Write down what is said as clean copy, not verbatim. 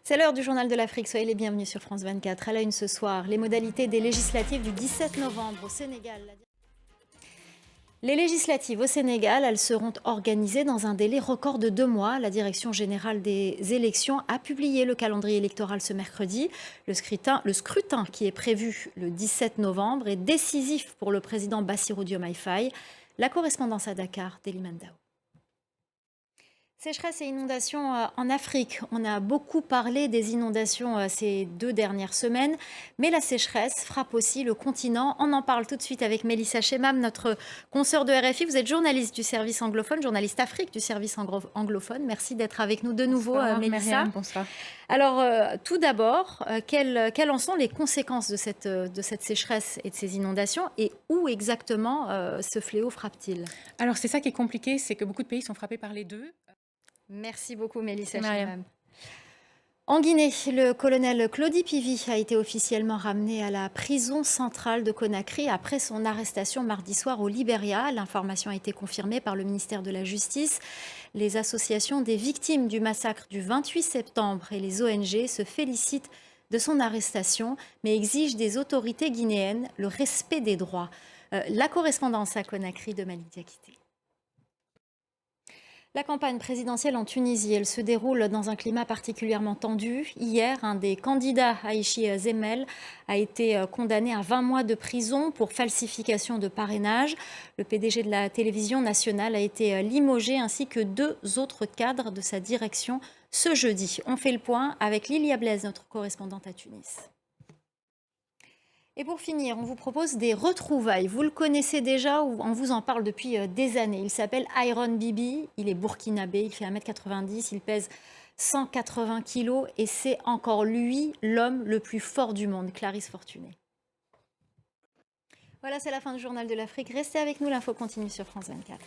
C'est l'heure du journal de l'Afrique. Soyez les bienvenus sur France 24. À la une ce soir, les modalités des législatives du 17 novembre au Sénégal. Les législatives au Sénégal, elles seront organisées dans un délai record de 2 mois. La Direction générale des élections a publié le calendrier électoral ce mercredi. Le scrutin qui est prévu le 17 novembre est décisif pour le président Bassirou Diomaye Faye. La correspondance à Dakar d'Elimane Dao. Sécheresse et inondations en Afrique. On a beaucoup parlé des inondations ces 2 dernières semaines, mais la sécheresse frappe aussi le continent. On en parle tout de suite avec Mélissa Chemam, notre consoeur de RFI. Vous êtes journaliste du service anglophone, journaliste Afrique du service anglophone. Merci d'être avec nous de nouveau, Bonsoir, Mélissa. Myriam, bonsoir. Alors, tout d'abord, quelles en sont les conséquences de cette sécheresse et de ces inondations et où exactement ce fléau frappe-t-il? Alors c'est ça qui est compliqué, c'est que beaucoup de pays sont frappés par les deux. Merci beaucoup, Mélissa Myriam. Chemam. En Guinée, le colonel Claudie Pivy a été officiellement ramené à la prison centrale de Conakry après son arrestation mardi soir au Libéria. L'information a été confirmée par le ministère de la Justice. Les associations des victimes du massacre du 28 septembre et les ONG se félicitent de son arrestation, mais exigent des autorités guinéennes le respect des droits. La correspondance à Conakry de Malik Diakité. La campagne présidentielle en Tunisie, elle se déroule dans un climat particulièrement tendu. Hier, un des candidats, Aïchi Zemel, a été condamné à 20 mois de prison pour falsification de parrainage. Le PDG de la télévision nationale a été limogé ainsi que 2 autres cadres de sa direction ce jeudi. On fait le point avec Lilia Blaise, notre correspondante à Tunis. Et pour finir, on vous propose des retrouvailles. Vous le connaissez déjà ou on vous en parle depuis des années. Il s'appelle Iron Bibi, il est burkinabé, il fait 1,90 m, il pèse 180 kg et c'est encore lui l'homme le plus fort du monde, Clarisse Fortuné. Voilà, c'est la fin du journal de l'Afrique. Restez avec nous, l'info continue sur France 24.